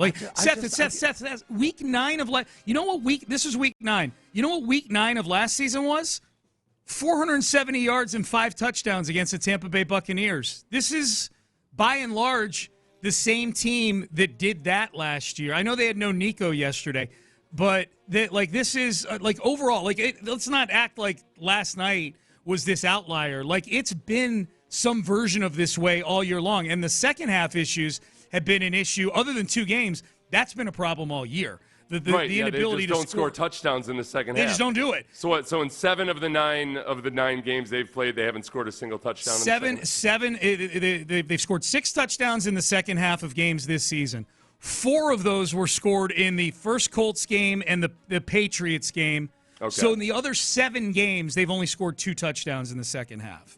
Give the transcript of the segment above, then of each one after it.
Like Seth, week 9 of this is week 9. You know what week 9 of last season was? 470 yards and 5 touchdowns against the Tampa Bay Buccaneers. This is, by and large, the same team that did that last year. I know they had no Nico yesterday, but this is overall. Let's not act like last night was this outlier. Like, it's been some version of this way all year long, and the second half issues have been an issue. Other than 2 games, that's been a problem all year. The inability they just don't to score touchdowns in the second half. They just don't do it. So what? So in 7 of the 9 games they've played, they haven't scored a single touchdown. They've scored 6 touchdowns in the second half of games this season. 4 of those were scored in the first Colts game and the Patriots game. Okay. So in the other 7 games, they've only scored 2 touchdowns in the second half.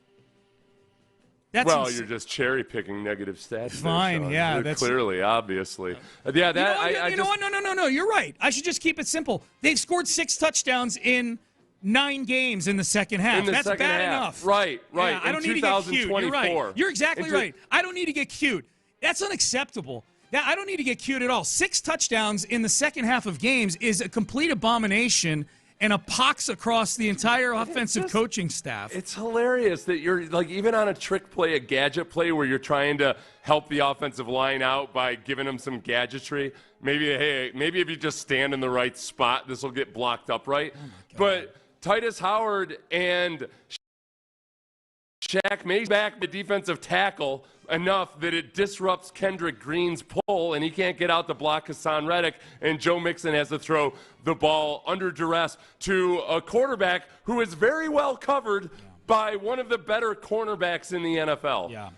You're just cherry picking negative stats. Fine, there, that's clearly, obviously. No. You're right. I should just keep it simple. They've scored 6 touchdowns in 9 games in the second half. That's bad enough. Right. Yeah, I don't need to get cute. You're right. You're exactly right. I don't need to get cute. That's unacceptable. I don't need to get cute at all. 6 touchdowns in the second half of games is a complete abomination and a pox across the entire offensive coaching staff. It's hilarious that you're, even on a trick play, a gadget play where you're trying to help the offensive line out by giving them some gadgetry. Maybe if you just stand in the right spot, this will get blocked up right. But Titus Howard and Shaq Mason back the defensive tackle enough that it disrupts Kendrick Green's pull, and he can't get out to block Hassan Reddick, and Joe Mixon has to throw the ball under duress to a quarterback who is very well covered by one of the better cornerbacks in the NFL. Yeah.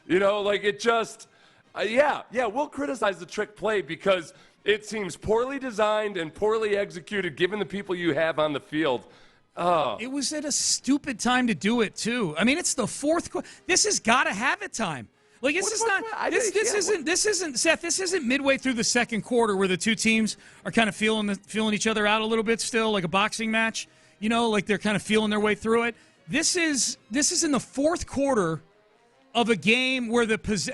We'll criticize the trick play because it seems poorly designed and poorly executed given the people you have on the field. It was at a stupid time to do it, too. I mean, it's the fourth quarter. This has got to have it time. This isn't Seth. This isn't midway through the second quarter where the two teams are kind of feeling each other out a little bit still, like a boxing match. They're kind of feeling their way through it. This is in the fourth quarter of a game where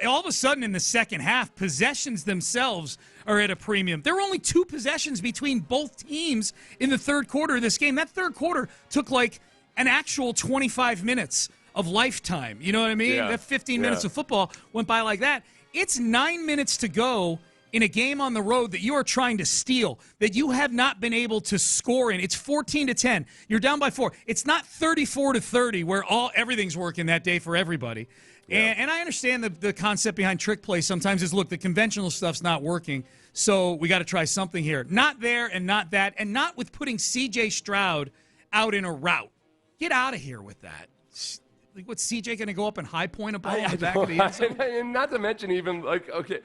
all of a sudden in the second half, possessions themselves are at a premium. There were only 2 possessions between both teams in the third quarter of this game. That third quarter took like an actual 25 minutes of lifetime. You know what I mean? Yeah. That 15 minutes of football went by like that. It's 9 minutes to go in a game on the road that you are trying to steal, that you have not been able to score in. It's 14-10. You're down by 4. It's not 34-30 where everything's working that day for everybody. Yeah. And I understand the concept behind trick play sometimes is, look, the conventional stuff's not working, so we got to try something here. Not there and not that, and not with putting C.J. Stroud out in a route. Get out of here with that. What's C.J. going to go up and high point a ball in the back of the end zone? And not to mention even, okay,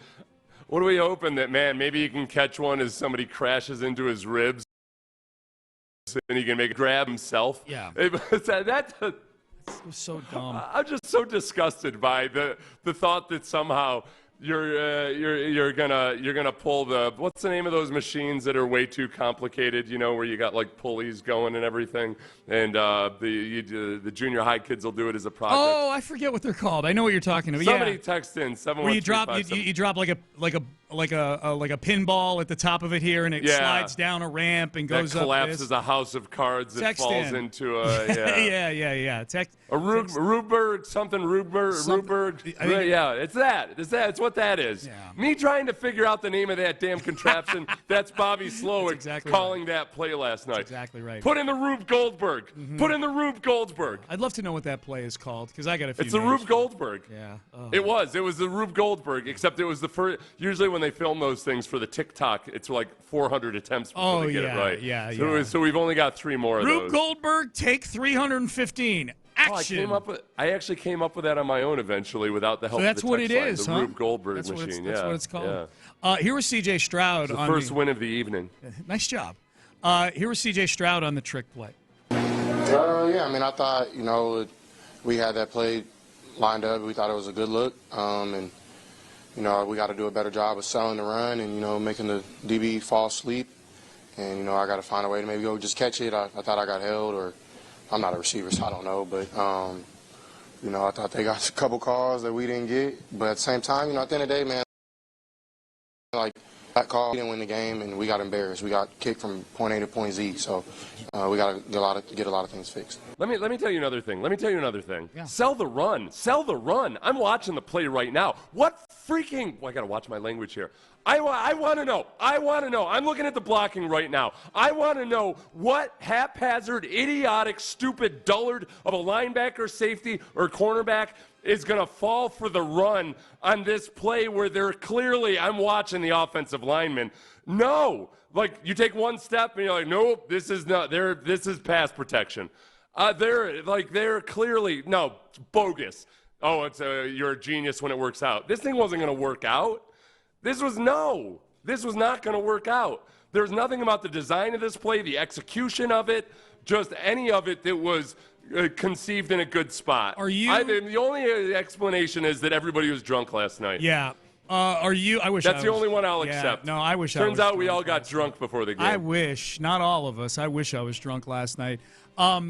what are we hoping that, maybe he can catch one as somebody crashes into his ribs and he can make a grab himself? Yeah. That was so dumb. I'm just so disgusted by the thought that somehow you're gonna pull what's the name of those machines that are way too complicated, where you got like pulleys going and everything, and the junior high kids will do it as a project. Oh, I forget what they're called. I know what you're talking about. Somebody text in 71357. Where you drop like a pinball at the top of it here, and it slides down a ramp and goes that up. collapses a house of cards that falls into a a Rubberg something Rubberg. It's that. It's what that is. Yeah. Me trying to figure out the name of that damn contraption. That's Bobby Slowick calling that play last night. That's exactly right. Put in the Rube Goldberg. Mm-hmm. Put in the Rube Goldberg. I'd love to know what that play is called because I got a few. It's the Rube Goldberg. Yeah. Oh. It was the Rube Goldberg, except it was the first. Usually when they film those things for the TikTok, it's like 400 attempts before they get it right. Yeah. So we've only got 3 more of those. Rube Goldberg, take 315. Action. I actually came up with that on my own eventually without the help of the text line. That's what it is, the Rube Goldberg machine. That's what it's called. Yeah. Here was C.J. Stroud. The first win of the evening. Nice job. Here was C.J. Stroud on the trick play. I thought, we had that play lined up. We thought it was a good look. And we got to do a better job of selling the run and, making the DB fall asleep. And, I got to find a way to maybe go just catch it. I thought I got held, or I'm not a receiver, so I don't know. But, I thought they got a couple calls that we didn't get. But at the same time, at the end of the day, man, That call, we didn't win the game, and we got embarrassed. We got kicked from point A to point Z, so we got to get a lot of things fixed. Let me tell you another thing. Yeah. Sell the run. Sell the run. I'm watching the play right now. What freaking? Well, I got to watch my language here. I want to know. I'm looking at the blocking right now. I want to know what haphazard, idiotic, stupid dullard of a linebacker, safety, or cornerback is going to fall for the run on this play where they're clearly, I'm watching the offensive lineman. No. Like, you take one step and you're like, nope, this is pass protection. They're clearly, no, it's bogus. Oh, you're a genius when it works out. This thing wasn't going to work out. This was not going to work out. There's nothing about the design of this play, the execution of it, just any of it that was conceived in a good spot. The only explanation is that everybody was drunk last night. Yeah. I wish That's the only one I'll accept. No, I wish. Turns out we all got drunk before the game. I wish, not all of us. I wish I was drunk last night. Are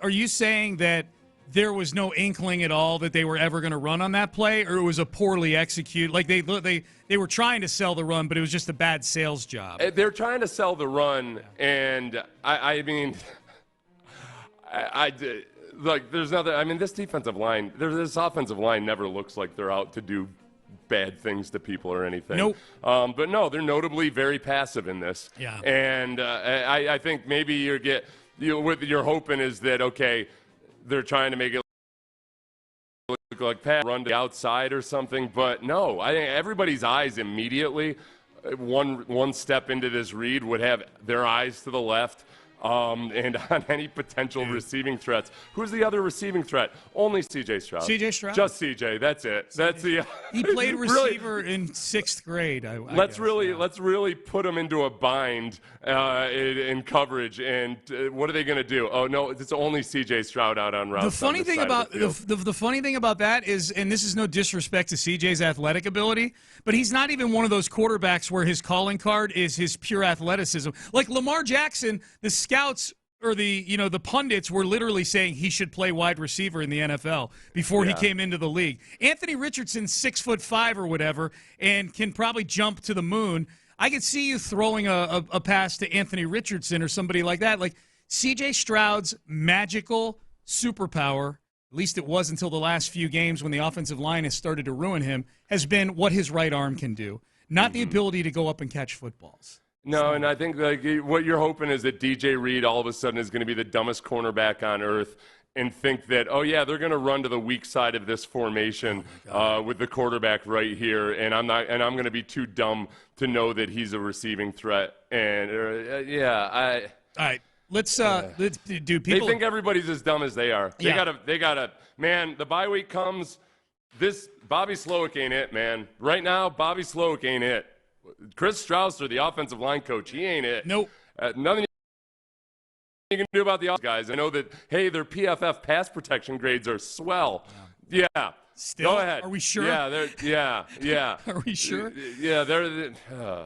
you saying that there was no inkling at all that they were ever going to run on that play, or it was a poorly executed? Like they were trying to sell the run, but it was just a bad sales job. They're trying to sell the run, and I mean, there's nothing. I mean, this offensive line never looks like they're out to do bad things to people or anything. Nope. But no, they're notably very passive in this. Yeah. And I think maybe what you're hoping is that, okay, they're trying to make it look like pass, run to the outside or something. But no, I think everybody's eyes immediately, one step into this read, would have their eyes to the left. And on any potential receiving threats. Who's the other receiving threat? Only C.J. Stroud. C.J. Stroud? Just C.J. That's it. That's the. He played receiver in 6th grade. Let's really put him into a bind in coverage. And what are they going to do? Oh no, it's only C.J. Stroud out on routes. The funny thing about the funny thing about that is, and this is no disrespect to C.J.'s athletic ability, but he's not even one of those quarterbacks where his calling card is his pure athleticism. Like Lamar Jackson, the scouts or the pundits were literally saying he should play wide receiver in the NFL before he came into the league. Anthony Richardson's 6'5" or whatever and can probably jump to the moon. I could see you throwing a pass to Anthony Richardson or somebody like that. Like C.J. Stroud's magical superpower, at least it was until the last few games when the offensive line has started to ruin him, has been what his right arm can do, not the ability to go up and catch footballs. No, and I think what you're hoping is that DJ Reed all of a sudden is going to be the dumbest cornerback on earth and think that, oh, yeah, they're going to run to the weak side of this formation with the quarterback right here, and I'm going to be too dumb to know that he's a receiving threat. And, All right. Let's do people. They think everybody's as dumb as they are. They gotta, man, the bye week comes. This Bobby Slowick ain't it, man. Right now, Bobby Slowick ain't it. Chris Strausser, the offensive line coach, he ain't it. Nope. Nothing you can do about the guys. I know that, hey, their PFF pass protection grades are swell. Yeah. Still? Go ahead. Are we sure? Yeah. Are we sure? Yeah.